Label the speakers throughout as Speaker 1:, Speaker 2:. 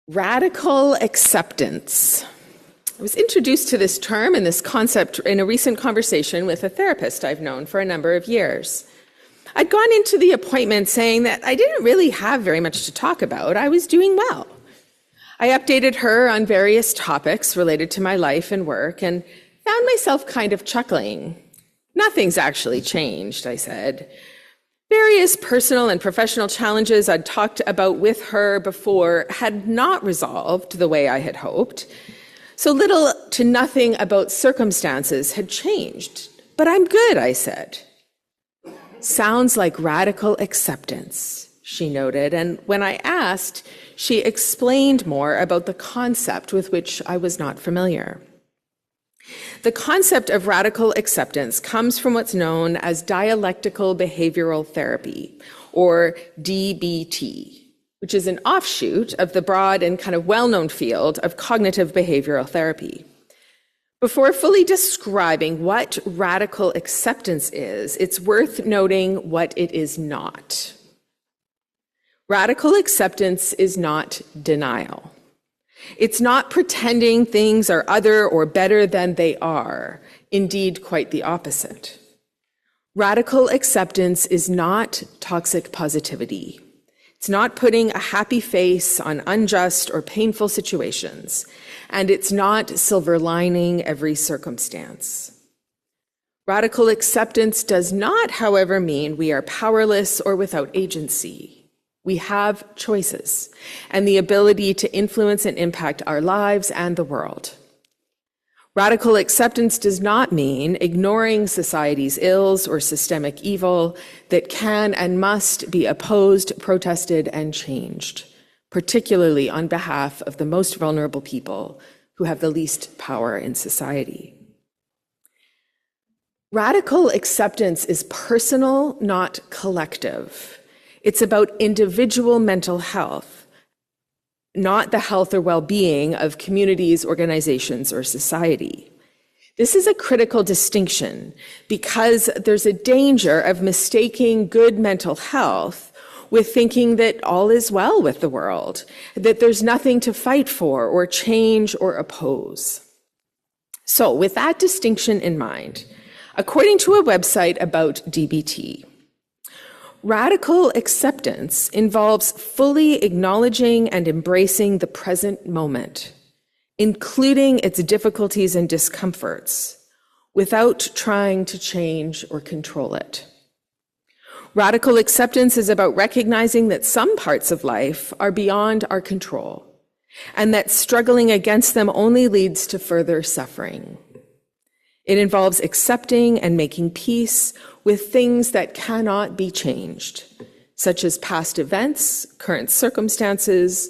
Speaker 1: Radical acceptance. I was introduced to this term and this concept in a recent conversation with a therapist I've known for a number of years. I'd gone into the appointment saying that I didn't really have very much to talk about. I was doing well. I updated her on various topics related to my life and work and found myself kind of chuckling. Nothing's actually changed, I said. Various personal and professional challenges I'd talked about with her before had not resolved the way I had hoped. So little to nothing about circumstances had changed. But I'm good, I said. Sounds like radical acceptance, she noted, and when I asked, she explained more about the concept with which I was not familiar. The concept of radical acceptance comes from what's known as dialectical behavioral therapy, or DBT, which is an offshoot of the broad and kind of well-known field of cognitive behavioral therapy. Before fully describing what radical acceptance is, it's worth noting what it is not. Radical acceptance is not denial. It's not pretending things are other or better than they are. Indeed, quite the opposite. Radical acceptance is not toxic positivity. It's not putting a happy face on unjust or painful situations. And it's not silver lining every circumstance. Radical acceptance does not, however, mean we are powerless or without agency. We have choices and the ability to influence and impact our lives and the world. Radical acceptance does not mean ignoring society's ills or systemic evil that can and must be opposed, protested, and changed, particularly on behalf of the most vulnerable people who have the least power in society. Radical acceptance is personal, not collective. It's about individual mental health, not the health or well-being of communities, organizations, or society. This is a critical distinction because there's a danger of mistaking good mental health with thinking that all is well with the world, that there's nothing to fight for or change or oppose. So with that distinction in mind, according to a website about DBT, radical acceptance involves fully acknowledging and embracing the present moment, including its difficulties and discomforts, without trying to change or control it. Radical acceptance is about recognizing that some parts of life are beyond our control, and that struggling against them only leads to further suffering. It involves accepting and making peace with things that cannot be changed, such as past events, current circumstances,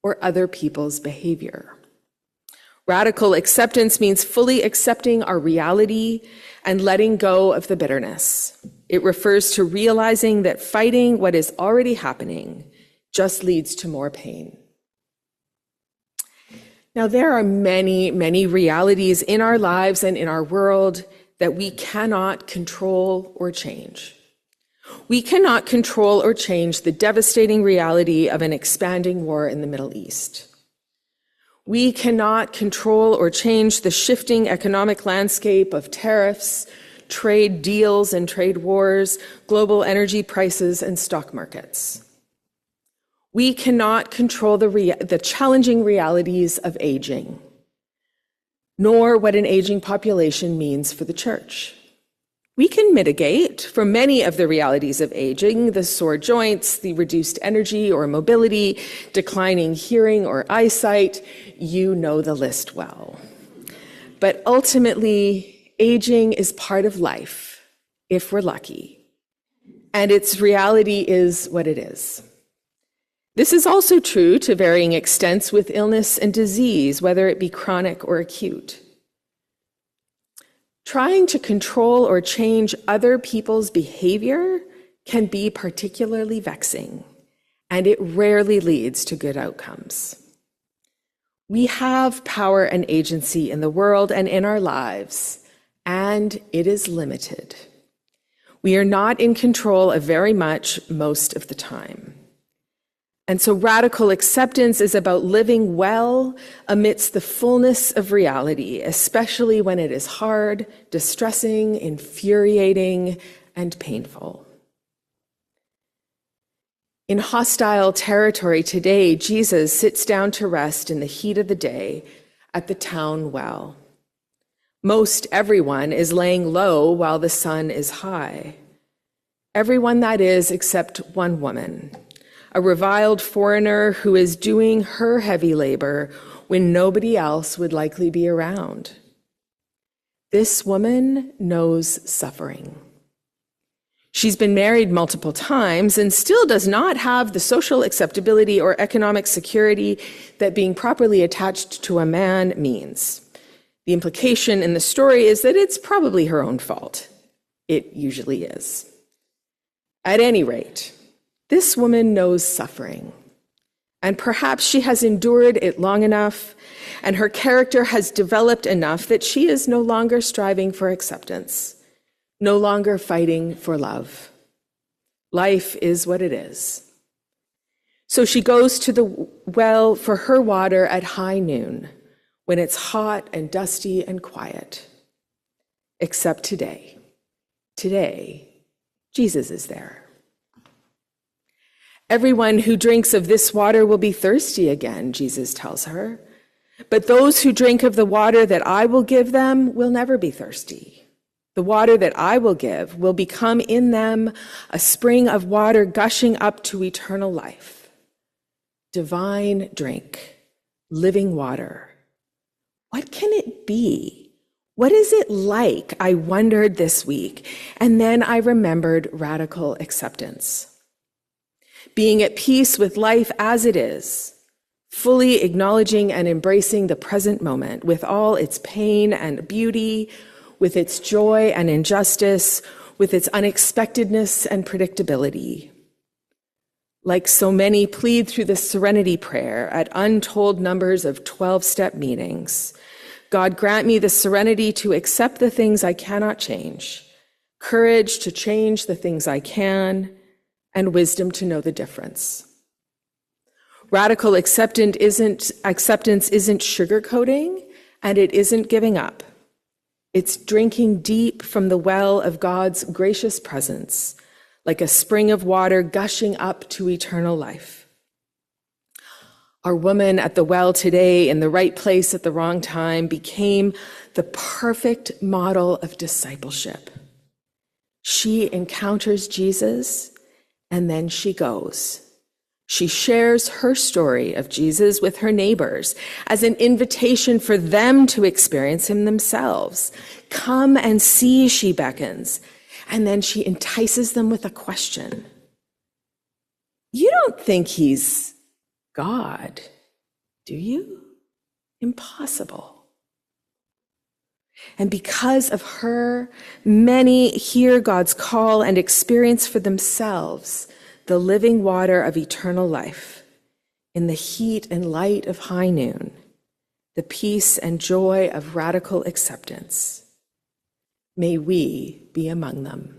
Speaker 1: or other people's behavior. Radical acceptance means fully accepting our reality and letting go of the bitterness. It refers to realizing that fighting what is already happening just leads to more pain. Now, there are many, many realities in our lives and in our world that we cannot control or change. We cannot control or change the devastating reality of an expanding war in the Middle East. We cannot control or change the shifting economic landscape of tariffs, trade deals and trade wars, global energy prices, and stock markets. We cannot control the challenging realities of aging, nor what an aging population means for the church. We can mitigate for many of the realities of aging, the sore joints, the reduced energy or mobility, declining hearing or eyesight. You know the list well. But ultimately, aging is part of life, if we're lucky, and its reality is what it is. This is also true to varying extents with illness and disease, whether it be chronic or acute. Trying to control or change other people's behavior can be particularly vexing, and it rarely leads to good outcomes. We have power and agency in the world and in our lives, and it is limited. We are not in control of very much most of the time. And so radical acceptance is about living well amidst the fullness of reality, especially when it is hard, distressing, infuriating, and painful. In hostile territory today, Jesus sits down to rest in the heat of the day at the town well. Most everyone is laying low while the sun is high. Everyone, that is, except one woman, a reviled foreigner who is doing her heavy labor when nobody else would likely be around. This woman knows suffering. She's been married multiple times and still does not have the social acceptability or economic security that being properly attached to a man means. The implication in the story is that it's probably her own fault. It usually is. At any rate, this woman knows suffering, and perhaps she has endured it long enough, and her character has developed enough that she is no longer striving for acceptance, no longer fighting for love. Life is what it is. So she goes to the well for her water at high noon, when it's hot and dusty and quiet. Except today. Today, Jesus is there. Everyone who drinks of this water will be thirsty again, Jesus tells her. But those who drink of the water that I will give them will never be thirsty. The water that I will give will become in them a spring of water gushing up to eternal life. Divine drink, living water. What can it be? What is it like? I wondered this week, and then I remembered radical acceptance. Being at peace with life as it is, fully acknowledging and embracing the present moment with all its pain and beauty, with its joy and injustice, with its unexpectedness and predictability. Like so many plead through the Serenity Prayer at untold numbers of 12-step meetings, God grant me the serenity to accept the things I cannot change, courage to change the things I can, and wisdom to know the difference. Radical acceptance isn't sugarcoating, and it isn't giving up. It's drinking deep from the well of God's gracious presence, like a spring of water gushing up to eternal life. Our woman at the well today, in the right place at the wrong time, became the perfect model of discipleship. She encounters Jesus, and then she goes. She shares her story of Jesus with her neighbors as an invitation for them to experience him themselves. Come and see, she beckons. And then she entices them with a question. You don't think he's God, do you? Impossible. And because of her, many hear God's call and experience for themselves the living water of eternal life in the heat and light of high noon, the peace and joy of radical acceptance. May we be among them.